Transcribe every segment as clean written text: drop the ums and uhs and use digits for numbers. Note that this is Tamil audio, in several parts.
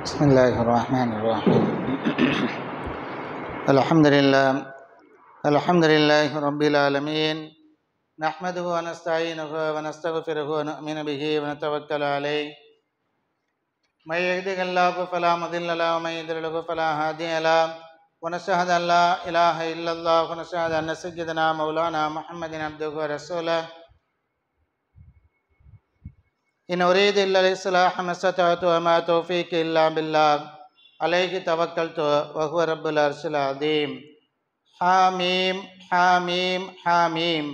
بسم الله الرحمن الرحيم الحمد لله رب العالمين نحمده ونستعينه ونستغفره ونؤمن به ونتوكل عليه من يهده الله فلا مضل له ومن يضلل فلا هادي له ونشهد أن لا إله إلا الله ونشهد أن سيدنا مولانا محمد عبده ورسوله إن أريد إلا الإصلاح ما استطعت وما توفيقي إلا بالله عليه توكلت وهو رب العرش العظيم حاميم حاميم حاميم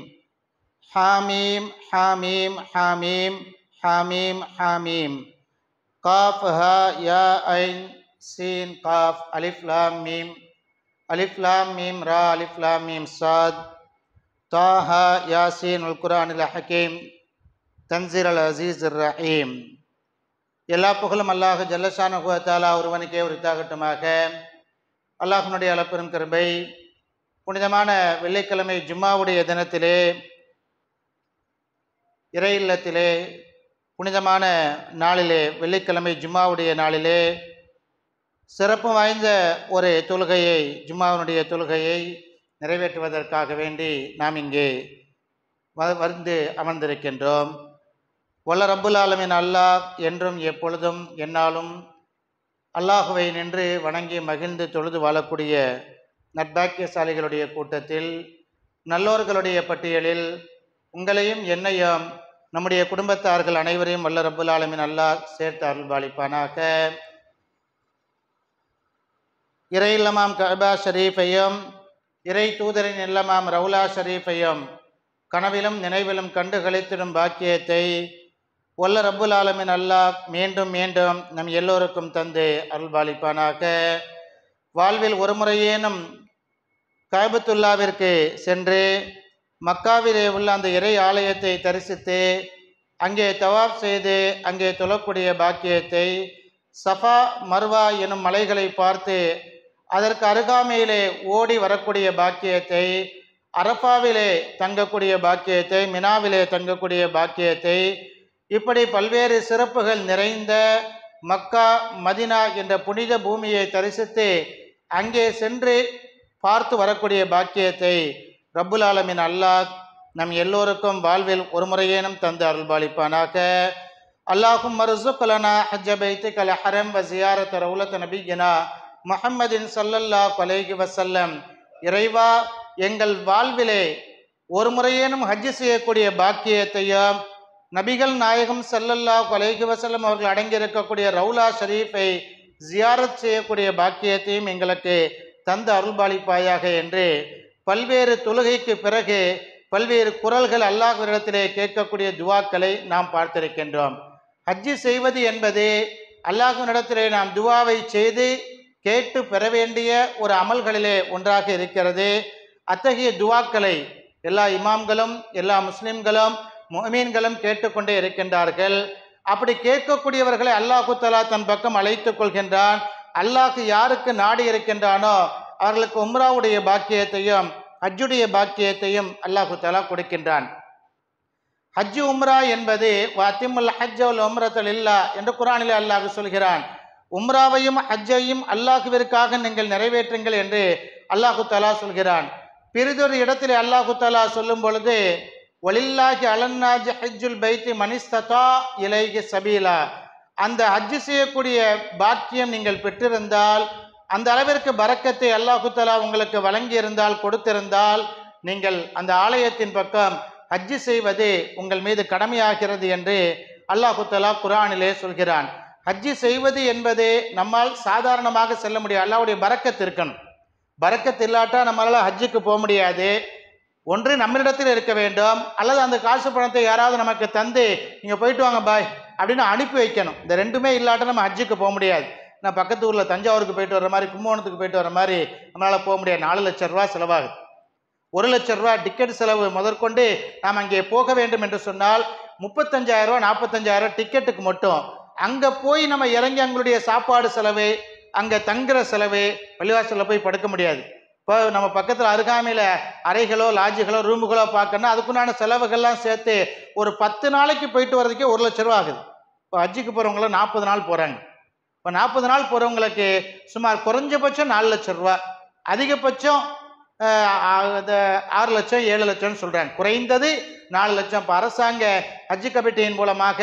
حاميم حاميم حاميم حاميم حاميم قاف ها يا عين سين قاف ألف لام ميم ألف لام ميم را ألف لام ميم صاد طه ياسين القرآن الحكيم தன்சீர் அல் அசீஸ் ரஹீம். எல்லா புகழும் அல்லாஹ் ஜல்லஷானஹு வ தஆலா ஒருவனுக்கே உரித்தாகட்டுமாக. அல்லாஹ்வினுடைய அளப்பெரும் கிருபை புனிதமான வெள்ளிக்கிழமை ஜும்மாவுடைய தினத்திலே இறை இல்லத்திலே புனிதமான நாளிலே வெள்ளிக்கிழமை ஜும்மாவுடைய நாளிலே சிறப்பு வாய்ந்த ஒரு தொழுகையை ஜும்மாவினுடைய தொழுகையை நிறைவேற்றுவதற்காக வேண்டி நாம் இங்கே வந்து அமர்ந்திருக்கின்றோம். வல்ல ரப்புல் ஆலமீன் அல்லாஹ் என்றும் எப்பொழுதும் என்னாலும் அல்லாஹுவை நின்று வணங்கி மகிழ்ந்து தொழுது வாழக்கூடிய நற்பாக்கியசாலிகளுடைய கூட்டத்தில் நல்லோர்களுடைய பட்டியலில் உங்களையும் என்னையும் நம்முடைய குடும்பத்தார்கள் அனைவரையும் வல்ல ரப்புல் ஆலமீன் அல்லாஹ் சேர்த்து அருள்பாலிப்பானாக. இறை இல்லமாம் கஅபா ஷரீஃபையும் இறை தூதரின் இல்லமாம் ரவுலா ஷரீஃபையும் கனவிலும் நினைவிலும் கண்டு களித்திடும் பாக்கியத்தை வல்ல ரப்புல் ஆலமீன் அல்லாஹ் மீண்டும் மீண்டும் நம் எல்லோருக்கும் தந்து அருள்பாலிப்பானாக. வாழ்வில் ஒரு முறையேனும் காபத்துல்லாவிற்கு சென்று மக்காவிலே உள்ள அந்த இறை ஆலயத்தை தரிசித்து அங்கே தவாப் செய்து அங்கே தொழக்கூடிய பாக்கியத்தை, சஃபா மர்வா எனும் மலைகளை பார்த்து அதற்கு அருகாமையிலே ஓடி வரக்கூடிய பாக்கியத்தை, அரஃபாவிலே தங்கக்கூடிய பாக்கியத்தை, மினாவிலே தங்கக்கூடிய பாக்கியத்தை, இப்படி பல்வேறு சிறப்புகள் நிறைந்த மக்கா மதினா என்ற புனித பூமியை தரிசித்து அங்கே சென்று பார்த்து வரக்கூடிய பாக்கியத்தை ரப்புல் ஆலமீன் அல்லாஹ் நம் எல்லோருக்கும் வாழ்வில் ஒரு முறையேனும் தந்து அருள்பாலிப்பானாக. அல்லாஹும் மர்சுக்லனா ஹஜ்ஜ பைத்திகல் ஹரம் வ ஜியாரத் ரவுலத் நபியினா முஹம்மதின் ஸல்லல்லாஹு அலைஹி வஸல்லம். இறைவா, எங்கள் வாழ்விலே ஒரு முறையேனும் ஹஜ்ஜு செய்யக்கூடிய பாக்கியத்தையும் நபிகள் நாயகம் ஸல்லல்லாஹு அலைஹி வஸல்லம் அவர்கள் அடங்கியிருக்கக்கூடிய ரவுலா ஷரீஃபை ஜியாரத் செய்யக்கூடிய பாக்கியத்தையும் எங்களுக்கு தந்து அருள்பாலிப்பாயாக என்று பல்வேறு தொழுகைக்கு பிறகு பல்வேறு குரல்கள் அல்லாஹ்விடத்திலே கேட்கக்கூடிய துவாக்களை நாம் பார்த்திருக்கின்றோம். ஹஜ்ஜு செய்வது என்பது அல்லாஹ்விடத்திலே நாம் துவாவை செய்து கேட்டு பெற வேண்டிய ஒரு அமல்களிலே ஒன்றாக இருக்கிறது. அத்தகைய துவாக்களை எல்லா இமாம்களும் எல்லா முஸ்லிம்களும் முஃமின்களும் கேட்டுக்கொண்டே இருக்கின்றார்கள். அப்படி கேட்கக்கூடியவர்களை அல்லாஹு தஆலா தன் பக்கம் அழைத்துக் கொள்கின்றான். அல்லாஹ் யாருக்கு நாடி இருக்கின்றானோ அவர்களுக்கு உம்ராவுடைய பாக்கியத்தையும் ஹஜ்ஜுடைய பாக்கியத்தையும் அல்லாஹு தஆலா கொடுக்கின்றான். ஹஜ்ஜு உம்ரா என்பது வஅத்திமுல் ஹஜ்ஜ வல் உம்ரத லில்லாஹ் என்று குர்ஆனிலே அல்லாஹ் சொல்கிறான். உம்ராவையும் ஹஜ்ஜையும் அல்லாஹ்விற்காக நீங்கள் நிறைவேற்றுங்கள் என்று அல்லாஹு தஆலா சொல்கிறான். பிறிதொரு இடத்திலே அல்லாஹு தஆலா சொல்லும் பொழுது வலில்லாஹி அலன்னாஜி ஹஜ்ஜுல் பைத்தி மனிஸ்ததா இலைஹி சபீலா, அந்த ஹஜ்ஜு செய்யக்கூடிய பாக்கியம் நீங்கள் பெற்றிருந்தால், அந்த அளவிற்கு பரக்கத்தை அல்லாஹு தஆலா உங்களுக்கு வழங்கி இருந்தால், கொடுத்திருந்தால், நீங்கள் அந்த ஆலயத்தின் பக்கம் ஹஜ்ஜு செய்வது உங்கள் மீது கடமையாகிறது என்று அல்லாஹு தஆலா குர்ஆனிலே சொல்கிறான். ஹஜ்ஜு செய்வது என்பது நம்மால் சாதாரணமாக செல்ல முடியாது. அல்லாஹ்வுடைய பரக்கத் இருக்கணும். பரக்கத் இல்லாட்டா நம்மளால் ஹஜ்ஜுக்கு போக முடியாது. ஒன்று நம்மளிடத்தில் இருக்க வேண்டும், அல்லது அந்த காசு பணத்தை யாராவது நமக்கு தந்து நீங்கள் போயிட்டு வாங்க பாய் அப்படின்னு அனுப்பி வைக்கணும். இந்த ரெண்டுமே இல்லாட்டா நம்ம ஹஜ்ஜுக்கு போக முடியாது. நான் பக்கத்து ஊரில் தஞ்சாவூருக்கு போயிட்டு வர மாதிரி, கும்பகோணத்துக்கு போயிட்டு வர மாதிரி நம்மளால் போக முடியாது. 4 லட்சம் ரூபா செலவாகுது. 1 லட்சம் ரூபா டிக்கெட் செலவு முதற்கொண்டு நாம் அங்கே போக வேண்டும் என்று சொன்னால் 35,000 ரூபா 45,000 டிக்கெட்டுக்கு மட்டும். அங்கே போய் நம்ம இறங்கி அங்களுடைய சாப்பாடு செலவு, அங்கே தங்குற செலவு, பள்ளிவாசலில் போய் படுக்க முடியாது. இப்போ நம்ம பக்கத்தில் அருகாமையில் அறைகளோ லாட்ஜுகளோ ரூமுகளோ பார்க்கணுன்னா அதுக்குண்டான செலவுகள்லாம் சேர்த்து ஒரு 10 நாளைக்கு போயிட்டு வர்றதுக்கே 1 லட்ச ரூபா ஆகுது. இப்போ ஹஜ்ஜுக்கு போகிறவங்களாம் 40 நாள் போகிறாங்க. இப்போ 40 நாள் போகிறவங்களுக்கு சுமார் குறைஞ்சபட்சம் 4 லட்சம் ரூபா, அதிகபட்சம் 6 லட்சம் 7 லட்சம்னு சொல்கிறாங்க. குறைந்தது 4 லட்சம். இப்போ அரசாங்க ஹஜ்ஜு கமிட்டியின் மூலமாக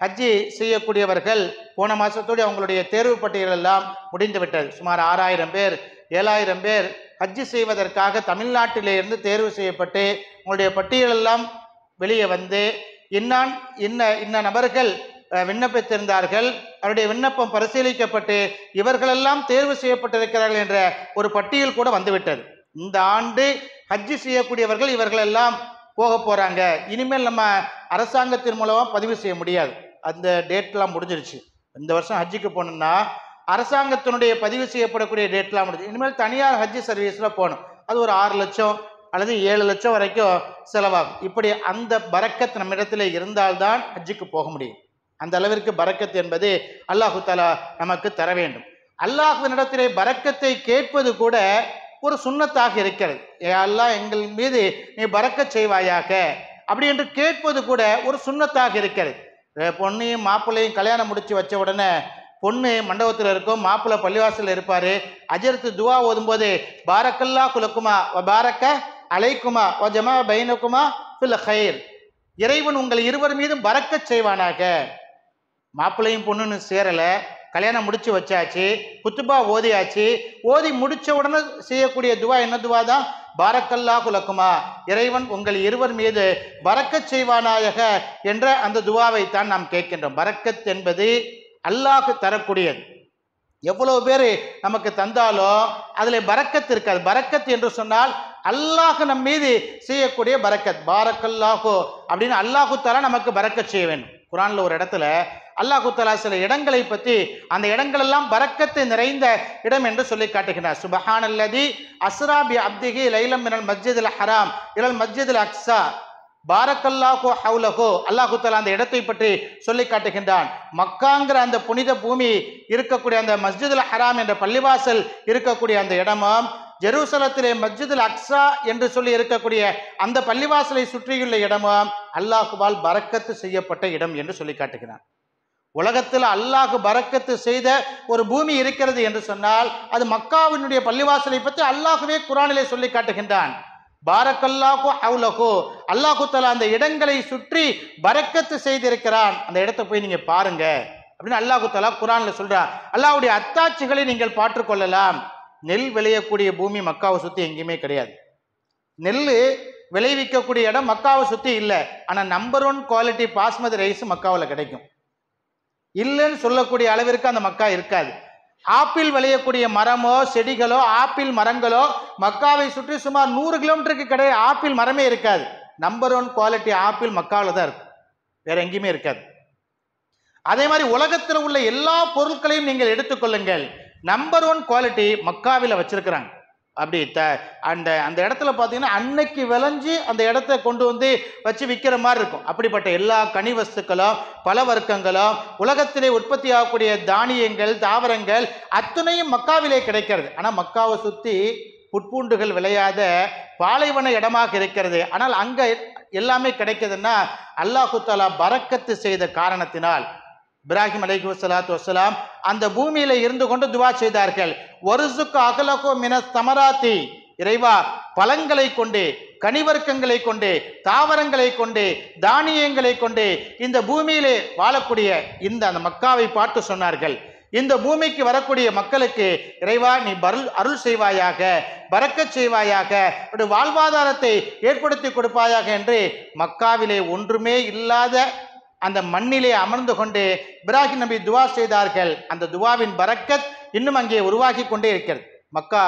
ஹஜ்ஜி செய்யக்கூடியவர்கள் போன மாதத்தோடு அவங்களுடைய தேர்வு பட்டியல் எல்லாம் முடிந்து விட்டது. சுமார் 6000 பேர் 7000 பேர் ஹஜ்ஜு செய்வதற்காக தமிழ்நாட்டிலிருந்து தேர்வு செய்யப்பட்டு உங்களுடைய பட்டியலெல்லாம் வெளியே வந்து இன்ன நபர்கள் விண்ணப்பித்திருந்தார்கள், அவருடைய விண்ணப்பம் பரிசீலிக்கப்பட்டு இவர்களெல்லாம் தேர்வு செய்யப்பட்டிருக்கிறார்கள் என்ற ஒரு பட்டியல் கூட வந்துவிட்டது. இந்த ஆண்டு ஹஜ்ஜு செய்யக்கூடியவர்கள் இவர்களெல்லாம் போக போகிறாங்க. இனிமேல் நம்ம அரசாங்கத்தின் மூலமாக பதிவு செய்ய முடியாது, அந்த டேட்லாம் முடிஞ்சிருச்சு. இந்த வருஷம் ஹஜ்ஜுக்கு போகணுன்னா அரசாங்கத்தினுடைய பதிவு செய்யப்படக்கூடிய டேட்லாம் முடிஞ்சு. இனிமேல் தனியார் ஹஜ்ஜு சர்வீஸில் போகணும். அது ஒரு 6 லட்சம் அல்லது 7 லட்சம் வரைக்கும் செலவாகும். இப்படி அந்த பரக்கத் நம்மிடத்தில் இருந்தால்தான் ஹஜ்ஜுக்கு போக முடியும். அந்த அளவிற்கு பரக்கத் என்பது அல்லாஹு தஆலா நமக்கு தர வேண்டும். அல்லாஹ்வினிடத்திலே பரக்கத்தை கேட்பது கூட ஒரு சுன்னத்தாக இருக்கிறது. அல்லாஹ் எங்கள் மீது நீ பரக்கத் செய்வாயாக அப்படி என்று கேட்பது கூட ஒரு சுன்னத்தாக இருக்கிறது. பொண்ணையும் மாப்பிள்ளையும் கல்யாணம் முடிச்சு வச்ச உடனே பொண்ணு மண்டபத்தில் இருக்கும், மாப்பிள்ளை பள்ளிவாசல் இருப்பார். அஜர்த்து துவா ஓதும்போது பாரக்கல்லா குலக்குமா பாரக்க அலைக்குமா ஜமா பைனக்குமா ஃபில் ஹைர், இறைவன் உங்கள் இருவர் மீதும் பரக்கச் செய்வானாக. மாப்பிள்ளையும் பொண்ணுன்னு சேரலை, கல்யாணம் முடிச்சு வச்சாச்சு, குத்துபா ஓதியாச்சு. ஓதி முடிச்ச உடனே செய்யக்கூடிய துவா என்ன துவா தான்? பாரக்கல்லா குலக்குமா, இறைவன் உங்கள் இருவர் மீது பரக்கச் செய்வானாக என்ற அந்த துவாவை தான் நாம் கேட்கின்றோம். பரக்கத் என்பது அல்லாஹ் தரக்கூடியது. எவ்வளவு பேர் நமக்கு தந்தாலும் அதில் பரக்கத் இருக்காது. பரக்கத் என்று சொன்னால் அல்லாஹ் நம் மீது செய்யக்கூடிய பரக்கத். பாரக்கல்லாஹு அப்படின்னு அல்லாஹு தஆலா நமக்கு பரக்கத் செய்ய வேண்டும். குர்ஆன்ல ஒரு இடத்துல அல்லாஹு தஆலா சில இடங்களை பற்றி அந்த இடங்கள் எல்லாம் பரக்கத்து நிறைந்த இடம் என்று சொல்லி காட்டுகிறார். சுபஹானல்லதி அஸ்ரா பி அப்திஹி லைலம் மினல் மஸ்ஜிதில் ஹராம் இலல் மஸ்ஜிதில் அக்ஸா பாரக்கல்லாஹு ஹவுலஹு. அல்லாஹு தஆலா அந்த இடத்தை பற்றி சொல்லி காட்டுகின்றான். மக்காங்கிற அந்த புனித பூமி இருக்கக்கூடிய அந்த மஸ்ஜிதுல் ஹராம் என்ற பள்ளிவாசல் இருக்கக்கூடிய அந்த இடமும், ஜெருசலத்திலே மஸ்ஜிதுல் அக்ஸா என்று சொல்லி இருக்கக்கூடிய அந்த பள்ளிவாசலை சுற்றியுள்ள இடமும் அல்லாஹுவால் பரக்கத்து செய்யப்பட்ட இடம் என்று சொல்லி காட்டுகிறான். உலகத்தில் அல்லாஹ் பரக்கத்து செய்த ஒரு பூமி இருக்கிறது என்று சொன்னால் அது மக்காவினுடைய பள்ளிவாசலை பற்றி அல்லாஹுவே குர்ஆனிலே சொல்லி காட்டுகின்றான். பாரக்கல்லாஹு ஹவுலஹு, அல்லாஹு தஆலா அந்த இடங்களை சுற்றி பரக்கத்து செய்திருக்கிறான். அந்த இடத்தை போய் நீங்க பாருங்க அப்படின்னு அல்லாஹு தஆலா குர்ஆன்ல சொல்றான். அல்லாஹ்வுடைய அத்தாட்சிகளை நீங்கள் பார்த்துக்கொள்ளலாம். நெல் விளையக்கூடிய பூமி மக்காவை சுற்றி எங்கேயுமே கிடையாது. நெல் விளைவிக்கக்கூடிய இடம் மக்காவை சுற்றி இல்லை. ஆனால் நம்பர் 1 குவாலிட்டி பாஸ்மதி ரைஸ் மக்காவில் கிடைக்கும். இல்லைன்னு சொல்லக்கூடிய அளவிற்கு அந்த மக்கா இருக்காது. ஆப்பிள் விளையக்கூடிய மரமோ செடிகளோ ஆப்பிள் மரங்களோ மக்காவை சுற்றி சுமார் 100 கிலோமீட்டருக்கு கிடையாது ஆப்பிள் மரமே இருக்காது. நம்பர் 1 குவாலிட்டி ஆப்பிள் மக்காவில் தான் இருக்கும், வேற எங்கேயுமே இருக்காது. அதே மாதிரி உலகத்தில் உள்ள எல்லா பொருட்களையும் நீங்கள் எடுத்துக்கொள்ளுங்கள், நம்பர் 1 குவாலிட்டி மக்காவில் வச்சிருக்கிறாங்க. அப்படி அந்த இடத்துல பார்த்தீங்கன்னா அன்னைக்கு விளைஞ்சு அந்த இடத்த கொண்டு வந்து வச்சு விற்கிற மாதிரி இருக்கும். அப்படிப்பட்ட எல்லா கனி வஸ்துக்களும் பல வர்க்கங்களும் உலகத்திலே உற்பத்தி ஆகக்கூடிய தானியங்கள் தாவரங்கள் அத்துணையும் மக்காவிலே கிடைக்கிறது. ஆனால் மக்காவை சுற்றி புட்பூண்டுகள் விளையாத பாலைவன இடமாக இருக்கிறது. ஆனால் அங்கே எல்லாமே கிடைக்குதுன்னா அல்லாஹு தஆலா பரக்கத்து செய்த காரணத்தினால். இப்ராஹிம் அலைஹிஸ்ஸலாத்து வஸ்ஸலாம் அந்த பூமியில இருந்து கொண்டு துவா செய்தார்கள். வர்சுக் அகலகு மினஸ் தமராத்தி, இறைவா பழங்களை கொண்டு கனிவர்க்கங்களை கொண்டு தாவரங்களை கொண்டு தானியங்களை கொண்டு இந்த பூமியிலே வாழக்கூடிய அந்த மக்காவை பார்த்து சொன்னார்கள், இந்த பூமிக்கு வரக்கூடிய மக்களுக்கு இறைவா நீ அருள் செய்வாயாக, பரக்கத் செய்வாயாக, வாழ்வாதாரத்தை ஏற்படுத்தி கொடுப்பாயாக என்று மக்காவிலே ஒன்றுமே இல்லாத அந்த மண்ணிலே அமர்ந்து கொண்டு இப்ராஹிம் நபி துவா செய்தார்கள். அந்த துவாவின் பரக்கத் இன்னும் அங்கே உருவாகி கொண்டே இருக்கிறது. மக்கா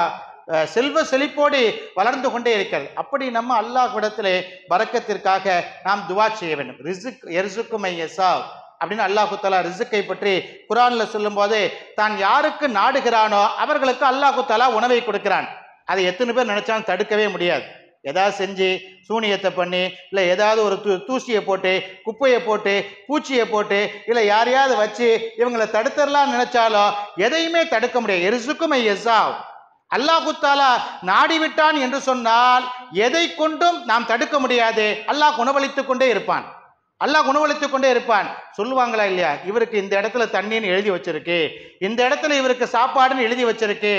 செல்வ செழிப்போடு வளர்ந்து கொண்டே இருக்கிறது. அப்படி நம்ம அல்லாஹ்விடத்திலே பரக்கத்திற்காக நாம் துவா செய்ய வேண்டும். ரிஸ்க் யர்சுக்கு மை யஸா அப்படின்னு அல்லாஹு தஆலா ரிஸ்கை பற்றி குர்ஆன்ல சொல்லும் போது தான் யாருக்கு நாடுகிறானோ அவர்களுக்கு அல்லாஹு தஆலா உணவை கொடுக்கிறான். அதை எத்தனை பேர் நினைச்சாலும் தடுக்கவே முடியாது. ஏதாவது செஞ்சு சூனியத்தை பண்ணி இல்லை ஏதாவது ஒரு தூசியை போட்டு குப்பையை போட்டு பூச்சியை போட்டு இல்லை யாரையாவது வச்சு இவங்களை தடுத்துடலாம் நினைச்சாலும் எதையுமே தடுக்க முடியாது. எரிசுக்கும் ஐயஸா, அல்லாஹு தஆலா நாடிவிட்டான் என்று சொன்னால் எதை கொண்டும் நாம் தடுக்க முடியாது. அல்லாஹ் உணவளித்து கொண்டே இருப்பான். அல்லாஹ் உணவளித்துக் கொண்டே இருப்பான். சொல்லுவாங்களா இல்லையா, இவருக்கு இந்த இடத்துல தண்ணின்னு எழுதி வச்சிருக்கு, இந்த இடத்துல இவருக்கு சாப்பாடுன்னு எழுதி வச்சிருக்கு,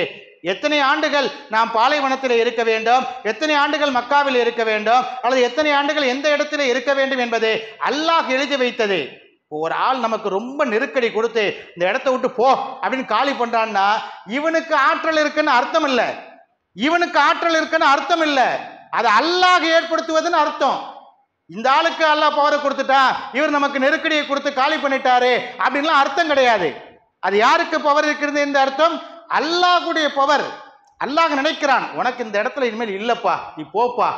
எத்தனை ஆண்டுகள் நாம் பாலைவனத்தில் இருக்க வேண்டும், எத்தனை ஆண்டுகள் மக்காவில் இருக்க வேண்டும், அல்லது எத்தனை ஆண்டுகள் எந்த இடத்துல இருக்க வேண்டும் என்பதை அல்லாஹ் எழுதி வைத்தது. ஒரு ஆள் நமக்கு ரொம்ப நெருக்கடி கொடுத்து இந்த இடத்த விட்டு போ அப்படின்னு காலி பண்றான்னா இவனுக்கு ஆற்றல் இருக்குன்னு அர்த்தம் இல்லை, இவனுக்கு ஆற்றல் இருக்குன்னு அர்த்தம் இல்லை, அது அல்லாஹ் ஏற்படுத்துவதுன்னு அர்த்தம். இந்த ஆளுக்கு அல்லாஹ் பவரை கொடுத்துட்டான், இவர் நமக்கு நெருக்கடியை கொடுத்து காலி பண்ணிட்டாரு அப்படின்லாம் அர்த்தம் கிடையாது. அது யாருக்கு பவர் இருக்கிறது இந்த அர்த்தம்? அல்லாஹ்வுடைய பவர். அல்லாஹ் நினைக்கிறான் உனக்கு இந்த இடத்துல இனிமேல் இல்லப்பா, நீ போப்பா,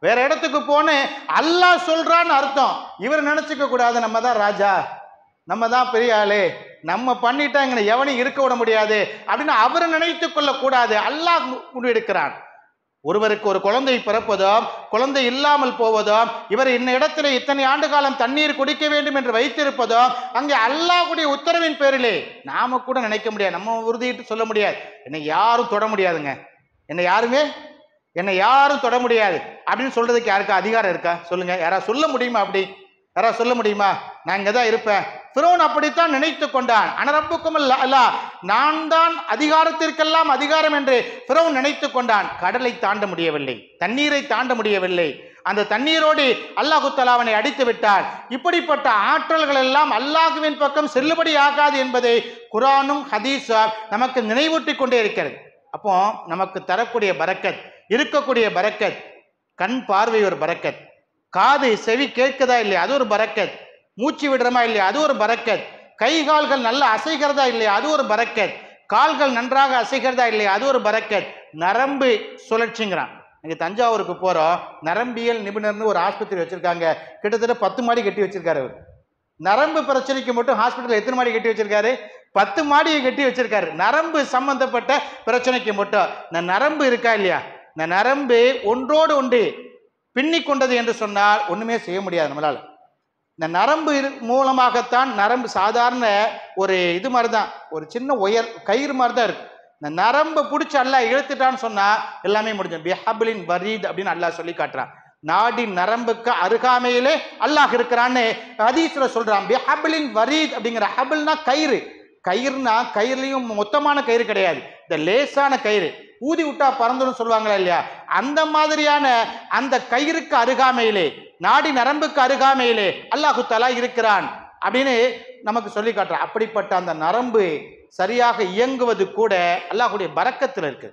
வேற இடத்துக்கு போன்னு அல்லாஹ் சொல்றான்னு அர்த்தம். இவர் நினைச்சுக்க கூடாது நம்ம தான் ராஜா, நம்ம தான் பெரிய ஆளு, நம்ம பண்ணிட்டாங்க எவனையும் இருக்க விட முடியாது அப்படின்னு அவர் நினைத்துக் கொள்ள கூடாது. அல்லாஹ் முடிவெடுக்கிறான். ஒருவருக்கு ஒரு குழந்தை பிறப்பதோ குழந்தை இல்லாமல் போவதோ, இவர் இந்த இடத்துல இத்தனை ஆண்டு காலம் தண்ணீர் குடிக்க வேண்டும் என்று வைத்திருப்பதோ அங்கே அல்லாஹ்வுடைய உத்தரவின் பேரிலே. நாம கூட நினைக்க முடியாது, நம்ம உறுதிட்டு சொல்ல முடியாது, என்னை யாரும் தொட முடியாதுங்க, என்னை யாரும் தொட முடியாது அப்படின்னு சொல்றதுக்கு யாருக்கா அதிகாரம் இருக்கா? சொல்லுங்க, யாராவது சொல்ல முடியுமா? அப்படி யாராவது சொல்ல முடியுமா? நான் இங்கதான் இருப்பேன். ஃபிரௌன் அப்படித்தான் நினைத்து கொண்டான். அனரப்புக்கும் அல்லா, நான் தான் அதிகாரத்திற்கெல்லாம் அதிகாரம் என்று ஃபிரௌன் நினைத்து கொண்டான். கடலை தாண்ட முடியவில்லை, தண்ணீரை தாண்ட முடியவில்லை. அந்த தண்ணீரோடு அல்லாஹு தஆலா அவனை அடித்து விட்டான். இப்படிப்பட்ட ஆற்றல்கள் எல்லாம் அல்லாஹுவின் பக்கம் செல்லுபடி ஆகாது என்பதை குர்ஆனும் ஹதீஸும் நமக்கு நினைவூட்டி கொண்டே இருக்கிறது. அப்போ நமக்கு தரக்கூடிய பரக்கத், இருக்கக்கூடிய பரக்கத், கண் பார்வை ஒரு பரக்கத், காது செவி கேட்குதா இல்லையா அது ஒரு பரக்கத், மூச்சு விடுறமா இல்லையா அது ஒரு பரக்கத், கை கால்கள் நல்லா அசைகிறதா இல்லையா அது ஒரு பரக்கத், கால்கள் நன்றாக அசைகிறதா இல்லையா அது ஒரு பரக்கத், நரம்பு சுழற்சிங்கிறான். இங்கே தஞ்சாவூருக்கு போகிறோம், நரம்பியல் நிபுணர்னு ஒரு ஆஸ்பத்திரி வச்சிருக்காங்க, கிட்டத்தட்ட 10 மாடி கட்டி வச்சிருக்காரு அவர். நரம்பு பிரச்சனைக்கு மட்டும் ஹாஸ்பிட்டல் எத்தனை மாடி கட்டி வச்சிருக்காரு? 10 மாடியை கட்டி வச்சிருக்காரு, நரம்பு சம்பந்தப்பட்ட பிரச்சனைக்கு மட்டும். இந்த நரம்பு இருக்கா இல்லையா, இந்த நரம்பு ஒன்றோடு ஒன்று பின்னி கொண்டது என்று சொன்னால் ஒண்ணுமே செய்ய முடியாது நம்மளால. இந்த நரம்பு மூலமாகத்தான், நரம்பு சாதாரண ஒரு இது மாதிரி தான், ஒரு சின்ன ஒயர் கயிறு மாதிரி தான் இருக்கு. இந்த நரம்பை பிடிச்சி அல்லாஹ் இழுத்துட்டான்னு சொன்னா எல்லாமே முடிஞ்சு. பிஹபிலின் வரீத் அப்படின்னு அல்லாஹ் சொல்லி காட்டுறான். நாடி நரம்புக்கு அருகாமையிலே அல்லாஹ் இருக்கிறான்னு ஹதீஸ்ல சொல்றான். பிஹபிலின் வரீத் அப்படிங்கிற ஹபில்னா கயிறு, கயிறுனா கயிறுலையும் மொத்தமான கயிறு கிடையாது, இந்த லேசான கயிறு, ஊதி விட்டா பறந்துடும் சொல்லுவாங்களா இல்லையா, அந்த மாதிரியான அந்த கயிறுக்கு அருகாமையிலே, நாடி நரம்புக்கு அருகாமையிலே அல்லாஹு தஆலா இருக்கிறான் அப்படின்னு நமக்கு சொல்லி காட்டுறான். அப்படிப்பட்ட அந்த நரம்பு சரியாக இயங்குவது கூட அல்லாஹுடைய பரக்கத்தில் இருக்கு.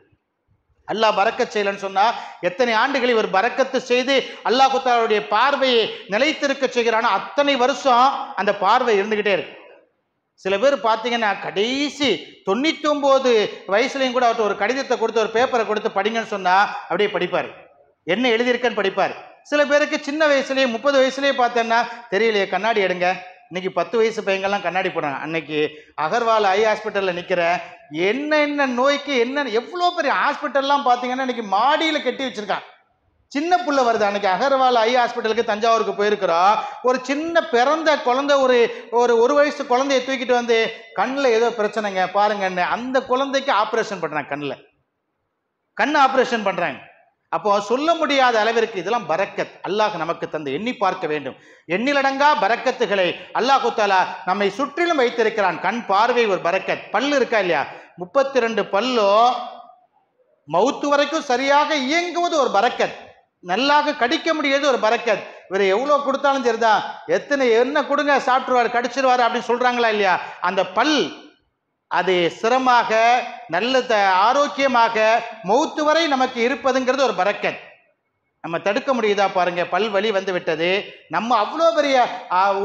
அல்லாஹ் பரக்கத் செய்யலன்னு சொன்னா எத்தனை ஆண்டுகள் இவர் பரக்கத்து செய்து அல்லாஹு தஆலாவுடைய பார்வையை நிலைத்திருக்க செய்கிறானோ அத்தனை வருஷம் அந்த பார்வை இருந்துகிட்டே இருக்கு. சில பேர் பார்த்தீங்கன்னா கடைசி 99 வயசுலையும் கூட அவர்கிட்ட ஒரு கடிதத்தை கொடுத்து ஒரு பேப்பரை கொடுத்து படிங்கன்னு சொன்னா அப்படியே படிப்பார், என்ன எழுதியிருக்கன்னு படிப்பார். சில பேருக்கு சின்ன வயசுலேயே 30 வயசுலேயே பார்த்தேன்னா தெரியலையே கண்ணாடி எடுங்க, இன்னைக்கு 10 வயசு பையங்கள்லாம் கண்ணாடி போடுறாங்க. அன்னைக்கு அகர்வால் ஐ ஹாஸ்பிட்டலில் நிற்கிறேன், என்ன நோய்க்கு என்ன எவ்வளோ பெரிய ஹாஸ்பிட்டல்லாம் பார்த்தீங்கன்னா இன்னைக்கு மாடியில் கட்டி வச்சிருக்கான். சின்ன புள்ள வருது. அன்னைக்கு அகர்வால் ஐ ஹாஸ்பிட்டலுக்கு தஞ்சாவூருக்கு போயிருக்கிறோம், ஒரு சின்ன பிறந்த குழந்தை, ஒரு வயசு குழந்தைய தூக்கிட்டு வந்து கண்ணில் ஏதோ பிரச்சனைங்க பாருங்கன்னு அந்த குழந்தைக்கு ஆப்ரேஷன் பண்ணுறாங்க, கண் ஆப்ரேஷன் பண்ணுறாங்க. அப்போ சொல்ல முடியாத அளவிற்கு இதெல்லாம் பரக்கத் அல்லாஹ் நமக்கு தந்து எண்ணி பார்க்க வேண்டும். எண்ணிலடங்கா பரக்கத்துகளை அல்லாஹு தஆலா நம்மை சுற்றிலும் வைத்திருக்கிறான். கண் பார்வை ஒரு பரக்கத். பல்லு இருக்கா இல்லையா, 32 பல்லோ மவுத்து வரைக்கும் சரியாக இயங்குவது ஒரு பரக்கத், நல்லாக கடிக்க முடியாது ஒரு பரக்கத். இவர் எவ்வளோ கொடுத்தாலும் சரிதான், என்ன கொடுங்க சாப்பிட்டுருவாரு கடிச்சிருவாரு அப்படின்னு சொல்றாங்களா இல்லையா, அந்த பல் அது சிரமமாக நல்ல ஆரோக்கியமாக மௌத்து வரை நமக்கு இருப்பதுங்கிறது ஒரு பரக்கத். நம்ம தடுக்க முடியுதா பாருங்க, பல் வலி வந்து விட்டது, நம்ம அவ்வளோ பெரிய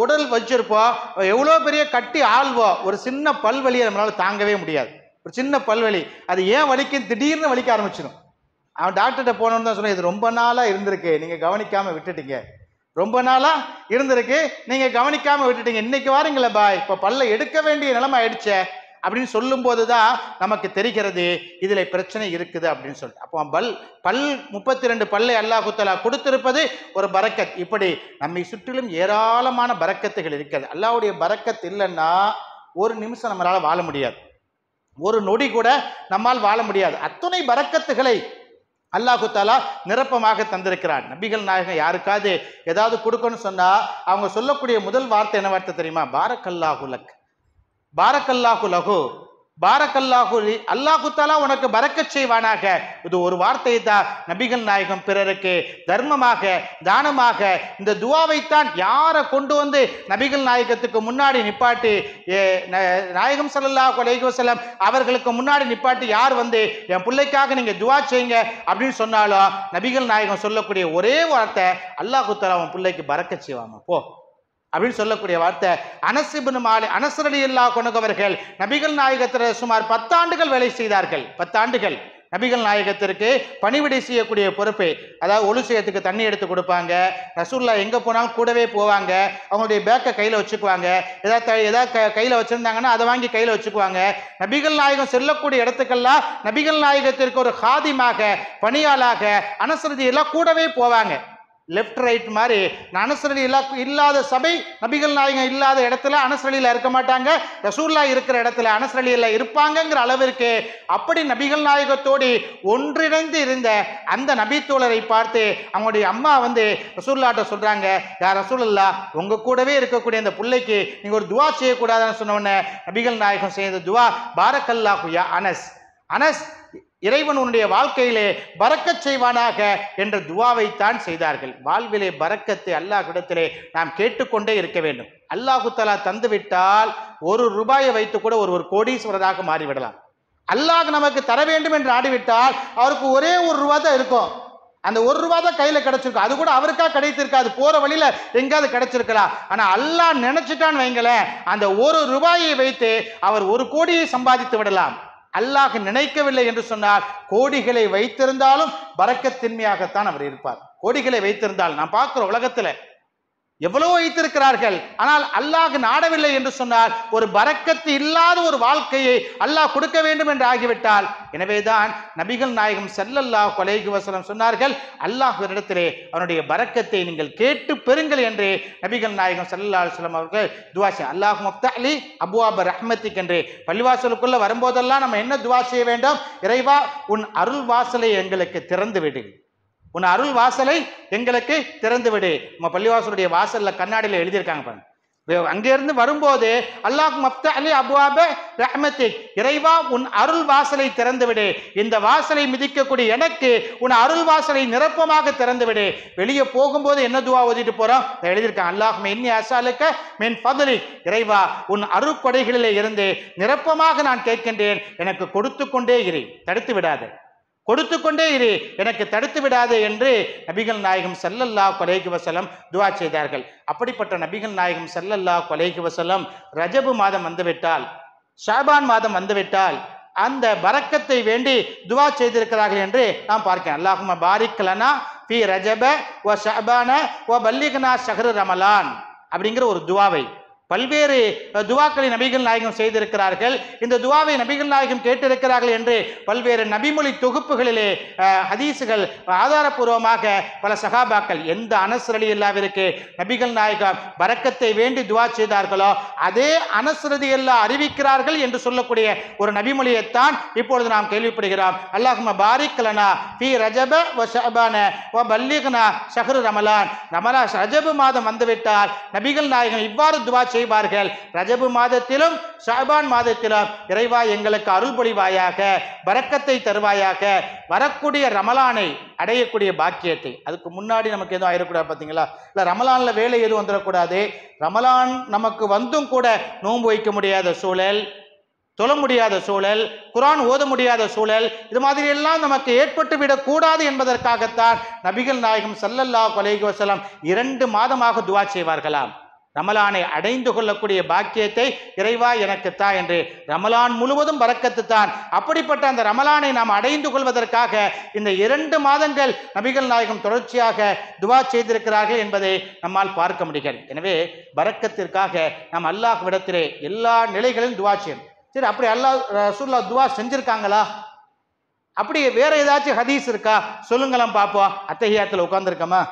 உடல் வச்சிருப்போம், எவ்வளோ பெரிய கட்டி ஆள்வோம், ஒரு சின்ன பல் வலியை நம்மளால தாங்கவே முடியாது. ஒரு சின்ன பல்வலி அது ஏன் வலிக்கும், திடீர்னு வலிக்க ஆரம்பிச்சிடும். அவன் டாக்டர்கிட்ட போனோன்னு தான் சொன்னேன், இது ரொம்ப நாளாக இருந்திருக்கு நீங்கள் கவனிக்காமல் விட்டுட்டீங்க, ரொம்ப நாளாக இருந்திருக்கு நீங்கள் கவனிக்காமல் விட்டுட்டீங்க, இன்னைக்கு வாரீங்களே பாய் இப்போ பல்லை எடுக்க வேண்டிய நிலைமை ஆயிடுச்சே அப்படின்னு சொல்லும்போது தான் நமக்கு தெரிகிறது இதில் பிரச்சனை இருக்குது அப்படின்னு சொல்லிட்டு. அப்போ பல் 32 பல்லை அல்லாஹ் தஆலா கொடுத்திருப்பது ஒரு பரக்கத். இப்படி நம்மை சுற்றிலும் ஏராளமான பரக்கத்துகள் இருக்கிறது. அல்லாஹ்வுடைய பரக்கத் இல்லைன்னா ஒரு நிமிஷம் நம்மளால வாழ முடியாது, ஒரு நொடி கூட நம்மால் வாழ முடியாது. அத்துணை பரக்கத்துகளை அல்லாஹு தாலா நிரப்பமாக தந்திருக்கிறான். நபிகள் நாயகம் யாருக்காவது ஏதாவது கொடுக்கணும்னு சொன்னா அவங்க சொல்லக்கூடிய முதல் வார்த்தை என்ன வார்த்தை தெரியுமா? பாரக்கல்லாஹு லக், பாரக்கல்லாஹு லஹு, பாரக்கல்லாஹு லி, அல்லாஹு தாலா உனக்கு பரக்கச் செய்வானாக. இது ஒரு வார்த்தை தான் நபிகள் நாயகம் பிறருக்கு தர்மமாக தானமாக இந்த துவாவைத்தான் யாரை கொண்டு வந்து நபிகள் நாயகத்துக்கு முன்னாடி நிப்பாட்டி நாயகம் ஸல்லல்லாஹு அலைஹி வஸல்லம் அவர்களுக்கு முன்னாடி நிப்பாட்டி யார் வந்து என் பிள்ளைக்காக நீங்க துவா செய்யுங்க அப்படின்னு சொன்னாலும் நபிகள் நாயகம் சொல்லக்கூடிய ஒரே வார்த்தை அல்லாஹு தாலா உன் பிள்ளைக்கு பரக்கச் செய்வாமா போ அப்படின்னு சொல்லக்கூடிய வார்த்தை. அனஸ் இப்னு மாலிக், அனஸ் ரலியல்லாஹு அன்ஹு அவர்கள் நபிகள் நாயகத்தில் சுமார் 10 ஆண்டுகள் வேலை செய்தார்கள். 10 ஆண்டுகள் நபிகள் நாயகத்திற்கு பணிவிடை செய்யக்கூடிய பொறுப்பை, அதாவது ஒழு செய்யறதுக்கு தண்ணி எடுத்து கொடுப்பாங்க. ரசூலுல்லாஹ் எங்கே போனாலும் கூடவே போவாங்க. அவங்களுடைய பேக்கை கையில் வச்சுக்குவாங்க. ஏதாவது கையில் வச்சுருந்தாங்கன்னா அதை வாங்கி கையில் வச்சுக்குவாங்க. நபிகள் நாயகம் செல்லக்கூடிய இடத்துக்கெல்லாம் நபிகள் நாயகத்திற்கு ஒரு ஹாதிமாக பணியாளாக அனஸ் ரலியல்லாஹு கூடவே போவாங்க. லெஃப்ட் ரைட் மாதிரி. அனஸ் ரலியல்லாஹு இல்லாத சபை, நபிகள் நாயகம் இல்லாத இடத்துல அனஸ் ரலியல்லாஹு இருக்க மாட்டாங்க. ரசூலுல்லாஹ் இருக்கிற இடத்துல அனஸ் ரலியல்லாஹு இருப்பாங்கங்கிற அளவிற்கு அப்படி நபிகள் நாயகத்தோடு ஒன்றிணைந்து இருந்த அந்த நபி தோழரை பார்த்து அவங்களுடைய அம்மா வந்து ரசூலுல்லாஹ்ட்ட சொல்றாங்க, யா ரசூலுல்லாஹ் உங்க கூடவே இருக்கக்கூடிய அந்த பிள்ளைக்கு நீங்க ஒரு துவா செய்யக்கூடாதுன்னு சொன்ன உடனே நபிகள் நாயகம் செய்த துவா பாரக்கல்லாஹு யா அனஸ், அனஸ் இறைவன் உன்னுடைய வாழ்க்கையிலே பரக்கச் செய்வானாக என்ற துவாவைத்தான் செய்தார்கள். வாழ்விலே பரக்கத்தை அல்லாஹ்விடத்திலே நாம் கேட்டுக்கொண்டே இருக்க வேண்டும். அல்லாஹு தஆலா தந்து விட்டால் ₹1 வைத்து கூட ஒரு கோடீஸ்வரராக மாறிவிடலாம். அல்லாஹ் நமக்கு தர வேண்டும் என்று ஆடிவிட்டால் அவருக்கு ஒரே ₹1 தான் இருக்கும். அந்த ₹1 தான் கையில கிடைச்சிருக்கும். அது கூட அவருக்கா கிடைத்திருக்காது, போற வழியில எங்காவது கிடைச்சிருக்கலாம். ஆனா அல்லாஹ் நினைச்சிட்டான்னு வைங்களேன், அந்த ₹1 வைத்து அவர் 1 கோடியை சம்பாதித்து விடலாம். அல்லாஹ் நினைக்கவில்லை என்று சொன்னால் கோடிகளை வைத்திருந்தாலும் பரக்கத்தின்மையாகத்தான் அவர் இருப்பார். கோடிகளை வைத்திருந்தால் நாம் பார்க்கிறோம் உலகத்துல எவ்வளவோ வைத்திருக்கிறார்கள். ஆனால் அல்லாஹ் நாடவில்லை என்று சொன்னால் ஒரு பரக்கத்து இல்லாத ஒரு வாழ்க்கையை அல்லாஹ் கொடுக்க வேண்டும் என்று ஆகிவிட்டால், எனவேதான் நபிகள் நாயகம் ஸல்லல்லாஹு அலைஹி வஸல்லம் சொன்னார்கள், அல்லாஹ்விடத்திலே அவனுடைய பரக்கத்தை நீங்கள் கேட்டு பெறுங்கள் என்று நபிகள் நாயகம் ஸல்லல்லாஹு அலைஹி வஸல்லம் அவர்கள் துஆ செய்ய. அல்லாஹும்ம ஃப்தஹ் லி அப்வாப ரஹ்மத்திக் என்று பள்ளிவாசலுக்குள்ள வரும்போதெல்லாம் நம்ம என்ன துஆ செய்ய வேண்டும்? இறைவா உன் அருள் வாசலை எங்களுக்கு திறந்து விடு, உன் அருள் வாசலை எங்களுக்கு திறந்து விடு. நம்ம பள்ளிவாசலுடைய வாசல்ல கண்ணாடியில எழுதியிருக்காங்க பாருங்க. அங்கிருந்து வரும்போது அல்லாஹும்ம ஃப்தஹ் லி அப்வாப ரஹ்மத்திக், இறைவா உன் அருள் வாசலை திறந்து விடு, இந்த வாசலை மிதிக்கக்கூடிய எனக்கு உன் அருள் வாசலை நிரப்பமாக திறந்து விடு. வெளியே போகும்போது என்ன துவா ஓதிட்டு போறோம்? எழுதியிருக்காங்க, அல்லாஹும்ம இன்னி அஸ்அலுக மின் ஃபத்லிக், இறைவா உன் அருட்கொடைகளிலே இருந்து நிரப்பமாக நான் கேட்கின்றேன், எனக்கு கொடுத்து கொண்டே இரு, தடுத்து விடாது, கொடுத்து கொண்டே இரு, எனக்கு தடுத்து விடாதே என்று நபிகள் நாயகம் ஸல்லல்லாஹு அலைஹி வஸல்லம் துஆ செய்தார்கள். அப்படிப்பட்ட நபிகள் நாயகம் ஸல்லல்லாஹு அலைஹி வஸல்லம் ரஜபு மாதம் வந்துவிட்டால், ஷாபான் மாதம் வந்துவிட்டால் அந்த பரக்கத்தை வேண்டி துஆ செய்திருக்கிறார்கள் என்று நாம் பார்க்கிறோம். அல்லாஹும்ம பாரிக் லனா ஃபீ ரஜப வ ஷஅபான வ பல்லிக்னா ஷஹ்ர ரமலான் அப்படிங்கிற ஒரு துஆவை பல்வேறு துவாக்களை நபிகள் நாயகம் செய்திருக்கிறார்கள். இந்த துவாவை நபிகள் நாயகம் கேட்டிருக்கிறார்கள் என்று பல்வேறு நபிமொழி தொகுப்புகளிலே ஹதீஸுகள் ஆதாரபூர்வமாக பல சஹாபாக்கள் எந்த அனஸ் ரலியல்லாஹுவிற்கு நபிகள் நாயகம் பரக்கத்தை வேண்டி துவா செய்தார்களோ அதே அனஸ் ரலியல்லாஹு அறிவிக்கிறார்கள் என்று சொல்லக்கூடிய ஒரு நபிமொழியைத்தான் இப்பொழுது நாம் கேள்விப்படுகிறோம். அல்லாஹும்ம பாரிக் லனா ஃபீ ரஜப வ ஷஅபான வ பல்லிக்னா ஷஹ்ர ரமலான். ரஜபு மாதம் வந்துவிட்டால் நபிகள் நாயகம் இவ்வாறு துவா செய்வார்கள், ரஜபு மாதத்திலும் ஷஅபான் மாதத்திலும் இறைவா எங்களுக்கு அருள் பொழிவாயாக, பரக்கத்தை தருவாயாக, வரக்கூடிய ரமலானை அடையக்கூடிய பாக்கியத்தை. அதுக்கு முன்னாடி நமக்கு எதுவும் ஆயிடக்கூடாது பார்த்தீங்களா? இல்லை ரமலான்ல வேலை எதுவும் வந்துடக்கூடாது. ரமலான் நமக்கு வந்தும் கூட நோன்பு வைக்க முடியாத சூழல், தொழ முடியாத சூழல், குர்ஆன் ஓத முடியாத சூழல், இது மாதிரி எல்லாம் நமக்கு ஏற்பட்டு விடக்கூடாது என்பதற்காகத்தான் நபிகள் நாயகம் ஸல்லல்லாஹு அலைஹி வஸல்லம் 2 மாதமாக துஆ செய்வார்களாம். ரமலானை அடைந்து கொள்ளக்கூடிய பாக்கியத்தை இறைவா எனக்கு தா என்று. ரமலான் முழுவதும் பரக்கத்து தான். அப்படிப்பட்ட அந்த ரமலானை நாம் அடைந்து கொள்வதற்காக இந்த 2 மாதங்கள் நபிகள் நாயகம் தொடர்ச்சியாக துவா செய்திருக்கிறார்கள் என்பதை நம்மால் பார்க்க முடிகிறது. எனவே பரக்கத்திற்காக நாம் அல்லாஹ்விடத்திலே எல்லா நிலைகளிலும் துவா செய்யணும். சரி, அப்படி அல்லாஹ் ரசூலுல்லாஹ் துவா செஞ்சிருக்காங்களா? அப்படி வேற ஏதாச்சும் ஹதீஸ் இருக்கா? சொல்லுங்களேன் பார்ப்போம். அத்தஹியாத்துல உட்கார்ந்துருக்கோமா?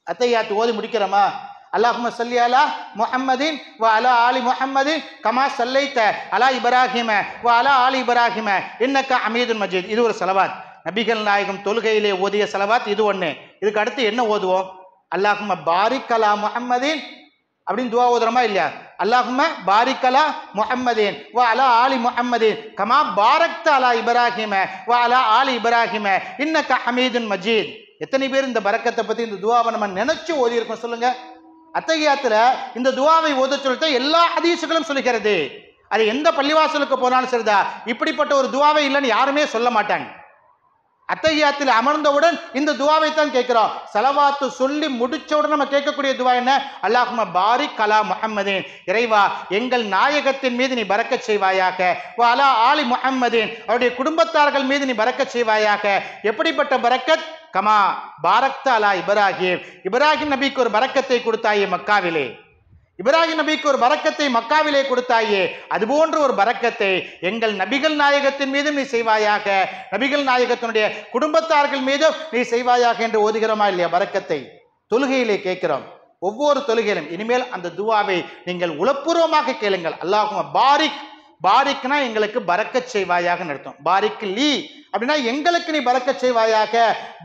அத்தஹியாத்து ஓதி முடிக்கிறோமா? அல்லாஹும்ம ஸல்லி அலா முஹம்மதின் வ அலா ஆலி முஹம்மதின் கமா ஸல்லைத அலா இப்ராஹிம வ அலா ஆலி இப்ராஹிம இன்னக ஹமீதுன் மஜீத். இது ஒரு ஸலவாத். நபிகள் நாயகம் தொழுகையிலே ஓதிய ஸலவாத் இது ஒண்ணு. இதுக்கு அடுத்து என்ன ஓதுவோம்? அல்லாஹும்ம பாரிக் அலா முஹம்மதின் அப்படின்னு துவா ஓதுறோமா இல்லையா? அல்லாஹும்ம பாரிக் அலா முஹம்மதின் வ அலா ஆலி முஹம்மதின் கமா பாரக்த அலா இப்ராஹிம வ அலா ஆலி இப்ராஹிம இன்னக ஹமீதுன் மஜீத். எத்தனை பேர் இந்த பரக்கத்தை பத்தி இந்த துவாவை நம்ம நினைச்சு ஓதி இருக்கோம் சொல்லுங்க? அத்தஹியாத்துல இந்த துவாவை ஓத சொல்லிட்டு எல்லா ஹதீஸுகளும் சொல்லுகிறது. அது எந்த பள்ளிவாசலுக்கு போனாலும் சரிதா, இப்படிப்பட்ட ஒரு துவாவை இல்லைன்னு யாருமே சொல்ல மாட்டாங்க. அத்தஹியாத்தில் அமர்ந்தவுடன் இந்த துவாவை தான் கேட்கிறோம். ஸலவாத்து சொல்லி முடிச்சவுடன் நம்ம கேட்கக்கூடிய துவா என்ன? அல்லாஹும்ம பாரிக் அலா முஹம்மதின், இறைவா எங்கள் நாயகத்தின் மீது நீ பரக்கத் செய்வாயாக, வ அலா ஆலி முஹம்மதின், அவருடைய குடும்பத்தார்கள் மீது நீ பரக்கத் செய்வாயாக. எப்படிப்பட்ட பரக்கத்? கமா பாரக்த அலா இப்ராஹிம், இப்ராஹிம் நபிக்கு ஒரு பரக்கத்தை கொடுத்தாயே மக்காவிலே, இப்ராஹிம் நபிக்கு ஒரு பரக்கத்தை மக்காவிலே கொடுத்தாயே, அதுபோன்ற ஒரு பரக்கத்தை எங்கள் நபிகள் நாயகத்தின் மீதும் நீ செய்வாயாக, நபிகள் நாயகத்தினுடைய குடும்பத்தார்கள் மீதும் நீ செய்வாயாக என்று ஓதுகிறோமா இல்லையா? பரக்கத்தை தொழுகையிலே கேட்கிறோம். ஒவ்வொரு தொழுகையிலும் இனிமேல் அந்த துவாவை நீங்கள் உளப்பூர்வமாக கேளுங்கள். அல்லாஹும்ம பாரிக், பாரிக்னா எங்களுக்கு பரக்கத் செய்வாயாக அர்த்தம். பாரிக் லீ அப்படின்னா எங்களுக்கு நீ பரக்கத் செய்வாயாக.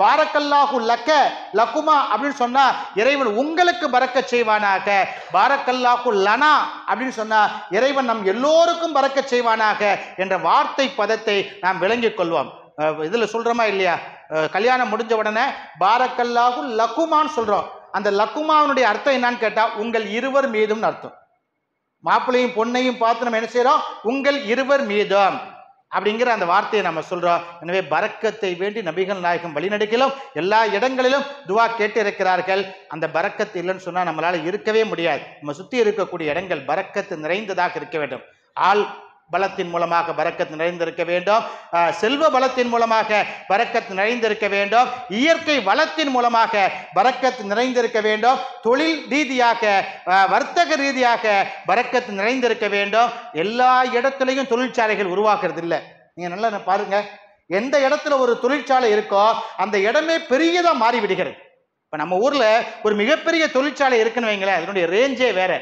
பாரக்கல்லாஹு லக்க லக்குமா அப்படின்னு சொன்னா இறைவன் உங்களுக்கு பரக்கத் செய்வானாக. பாரக்கல்லாஹு லனா அப்படின்னு சொன்னா இறைவன் நம் எல்லோருக்கும் பரக்கத் செய்வானாக என்ற வார்த்தை பதத்தை நாம் விளங்கிக் கொள்வோம். இதுல சொல்றோமா இல்லையா? கல்யாணம் முடிஞ்ச உடனே பாரக்கல்லாஹு லக்குமான்னு சொல்றோம். அந்த லக்குமாவுடைய அர்த்தம் என்னன்னு கேட்டா உங்கள் இருவர் மீதும் அர்த்தம். மாப்பிள்ளையும் பொண்ணையும் பார்த்து நம்ம என்ன செய்யறோம்? உங்கள் இருவர் மீதும் அப்படிங்கிற அந்த வார்த்தையை நம்ம சொல்றோம். எனவே பரக்கத்தை வேண்டி நபிகள் நாயகம் வழிநடக்கிலும் எல்லா இடங்களிலும் துவா கேட்டு இருக்கிறார்கள். அந்த பரக்கத்து இல்லைன்னு சொன்னா நம்மளால இருக்கவே முடியாது. நம்ம சுத்தி இருக்கக்கூடிய இடங்கள் பரக்கத்து நிறைந்ததாக இருக்க வேண்டும். ஆள் பலத்தின் மூலமாக பரக்கத் நிறைந்திருக்க வேண்டும், செல்வ பலத்தின் மூலமாக பரக்கத் நிறைந்திருக்க வேண்டும், இயற்கை வளத்தின் மூலமாக பரக்கத் நிறைந்திருக்க வேண்டும், தொழில் ரீதியாக வர்த்தக ரீதியாக பரக்கத் நிறைந்திருக்க வேண்டும். எல்லா இடத்துலையும் தொழிற்சாலைகள் உருவாக்குறது இல்லை. நீங்க நல்லா பாருங்க, எந்த இடத்துல ஒரு தொழிற்சாலை இருக்கோ அந்த இடமே பெரியதா மாறி விடுகிறது. இப்ப நம்ம ஊர்ல ஒரு மிகப்பெரிய தொழிற்சாலை இருக்குன்னு வைங்களேன், அதனுடைய ரேஞ்சே வேற.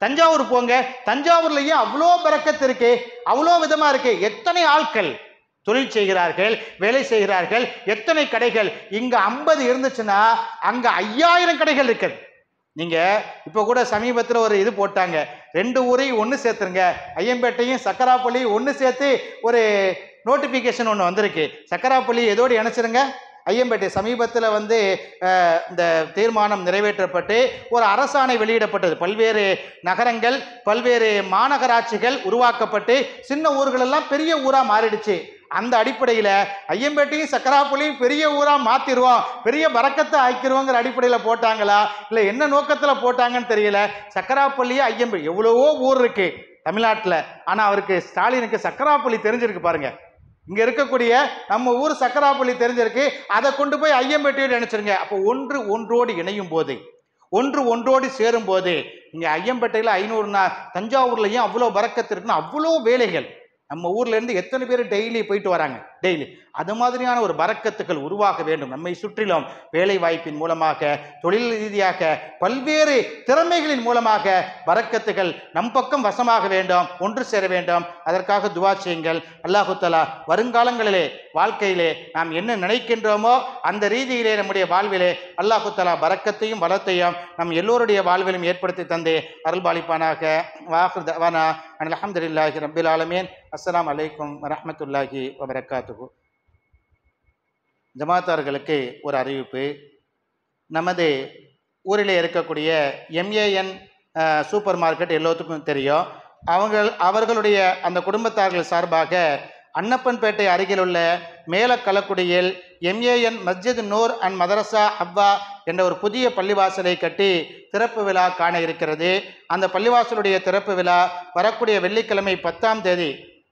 தஞ்சாவூர் போங்க, தஞ்சாவூர்லயும் அவ்வளோ பரக்கத்து இருக்கு, அவ்வளோ விதமா இருக்கு. எத்தனை ஆட்கள் தொழில் செய்கிறார்கள், வேலை செய்கிறார்கள், எத்தனை கடைகள். இங்க 50 இருந்துச்சுன்னா அங்க 5000 கடைகள் இருக்கு. நீங்க இப்ப கூட சமீபத்தில் ஒரு இது போட்டாங்க, 2 ஊரையும் ஒன்று சேர்த்துருங்க, ஐயம்பேட்டையும் சக்கராப்பள்ளியும் ஒன்று சேர்த்து ஒரு நோட்டிபிகேஷன் ஒன்று வந்திருக்கு. சக்கராப்பள்ளி எதோடு இணைச்சிருங்க, ஐயம்பேட்டை. சமீபத்தில் இந்த தீர்மானம் நிறைவேற்றப்பட்டு ஒரு அரசாணை வெளியிடப்பட்டது. பல்வேறு நகரங்கள், பல்வேறு மாநகராட்சிகள் உருவாக்கப்பட்டு சின்ன ஊர்கள் எல்லாம் பெரிய ஊரா மாறிடுச்சு. அந்த அடிப்படையில் ஐயம்பேட்டையும் சக்கராப்பள்ளியும் பெரிய ஊரா மாத்திருவோம், பெரிய பரக்கத்தை ஆக்கிடுவோங்கிற அடிப்படையில் போட்டாங்களா இல்லை என்ன நோக்கத்தில் போட்டாங்கன்னு தெரியல. சக்கராப்பள்ளியே ஐயம்பேட்டை எவ்வளவோ ஊர் இருக்கு தமிழ்நாட்டில், ஆனால் அவருக்கு ஸ்டாலினுக்கு சக்கராப்பள்ளி தெரிஞ்சிருக்கு பாருங்க. இங்க இருக்கக்கூடிய நம்ம ஊர் சக்கராப்பள்ளி தெரிஞ்சிருக்கு, அதை கொண்டு போய் ஐயம்பேட்டையோடு நினைச்சிருங்க. அப்போ ஒன்று ஒன்றோடு இணையும் போது, ஒன்று ஒன்றோடு சேரும் போது, இங்க ஐயம்பேட்டையில் 500, தஞ்சாவூர்லயும் அவ்வளோ பரக்கத்து இருக்குன்னு அவ்வளோ வேலைகள். நம்ம ஊர்ல இருந்து எத்தனை பேர் டெய்லி போயிட்டு வராங்க டெய்லி. அது மாதிரியான ஒரு பரக்கத்துகள் உருவாக வேண்டும். நம்மை சுற்றிலும் வேலை வாய்ப்பின் மூலமாக, தொழில் ரீதியாக, பல்வேறு திறமைகளின் மூலமாக பரக்கத்துகள் நம் பக்கம் வசமாக வேண்டும், ஒன்று சேர வேண்டும். அதற்காக துவா செய்யுங்கள். அல்லாஹு தஆலா வருங்காலங்களிலே வாழ்க்கையிலே நாம் என்ன நினைக்கின்றோமோ அந்த ரீதியிலே நம்முடைய வாழ்விலே அல்லாஹு தஆலா பரக்கத்தையும் பலத்தையும் நம் எல்லோருடைய வாழ்விலும் ஏற்படுத்தி தந்து அருள்பாலிப்பானாக. வாஹிர் தஅவானா அல்ஹம்துலில்லாஹி ரப்பில் ஆலமீன். அஸ்ஸலாமு அலைக்கும் வரஹ்மத்துல்லாஹி வபரகாத்துஹு. ஜமாத்தார்களுக்கு ஒரு அறிவிப்பு. நமது ஊரில் இருக்கக்கூடிய MAN சூப்பர் மார்க்கெட் எல்லோத்துக்கும் தெரியும். அவர்களுடைய அந்த குடும்பத்தார்கள் சார்பாக அன்னப்பன்பேட்டை அருகில் உள்ள மேலக்கலக்குடியில் MAN மஸ்ஜித் நூர் அண்ட் மதரசா அவ்வா என்ற ஒரு புதிய பள்ளிவாசலை கட்டி திறப்பு விழா காண இருக்கிறது. அந்த பள்ளிவாசலுடைய திறப்பு விழா வரக்கூடிய வெள்ளிக்கிழமை 10ஆம் தேதி,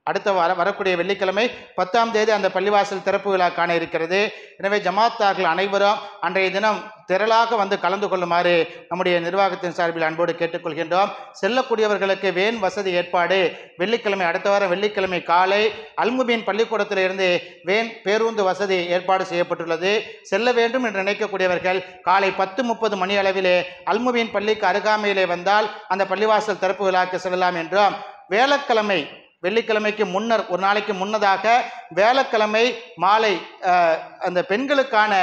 அடுத்த வரக்கூடிய வெள்ளிக்கிழமை 10ஆம் தேதி அந்த பள்ளிவாசல் திறப்பு விழா காண இருக்கிறது. எனவே ஜமாத்தார்கள் அனைவரும் அன்றைய தினம் திரளாக வந்து கலந்து கொள்ளுமாறு நம்முடைய நிர்வாகத்தின் சார்பில் அன்போடு கேட்டுக்கொள்கின்றோம். செல்லக்கூடியவர்களுக்கு வேன் வசதி ஏற்பாடு வெள்ளிக்கிழமை, அடுத்த வாரம் வெள்ளிக்கிழமை காலை அல்முபீன் பள்ளிக்கூடத்திலிருந்து வேன் பேருந்து வசதி ஏற்பாடு செய்யப்பட்டுள்ளது. செல்ல வேண்டும் என்று நினைக்கக்கூடியவர்கள் காலை 10:30 மணி அளவிலே அல்முபீன் பள்ளிக்கு அருகாமையிலே வந்தால் அந்த பள்ளிவாசல் திறப்பு விழாக்கு செல்லலாம் என்றும், வெள்ளிக்கிழமைக்கு முன்னர் ஒரு நாளைக்கு முன்னதாக வியாழக்கிழமை மாலை அந்த பெண்களுக்கான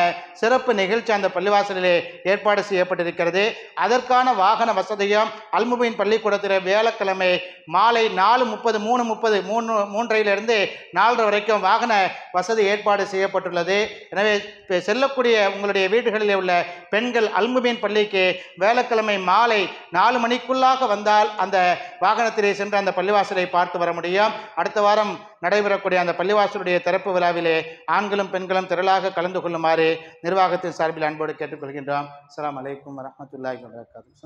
சிறப்பு நிகழ்ச்சி அந்த பள்ளிவாசலிலே ஏற்பாடு செய்யப்பட்டிருக்கிறது. அதற்கான வாகன வசதியும் அல்முபீன் பள்ளிக்கூடத்தில் வியாழக்கிழமை மாலை 4:30 3:30 4:30 வரைக்கும் வாகன வசதி ஏற்பாடு செய்யப்பட்டுள்ளது. எனவே செல்லக்கூடிய உங்களுடைய வீடுகளில் உள்ள பெண்கள் அல்முபீன் பள்ளிக்கு வியாழக்கிழமை மாலை 4 மணிக்குள்ளாக வந்தால் அந்த வாகனத்திலே சென்று அந்த பள்ளிவாசலை பார்த்து வர முடியும். அடுத்த வாரம் நடைபெறக்கூடிய அந்த பள்ளிவாசலுடைய திறப்பு விழாவிலே ஆண்களும் பெண்களும் திரளாக கலந்து கொள்ளுமாறு நிர்வாகத்தின் சார்பில் அன்போடு கேட்டுக்கொள்கின்றோம். அஸ்ஸலாமு அலைக்கும் வரஹ்மத்துல்லாஹி வபரகாத்துஹு.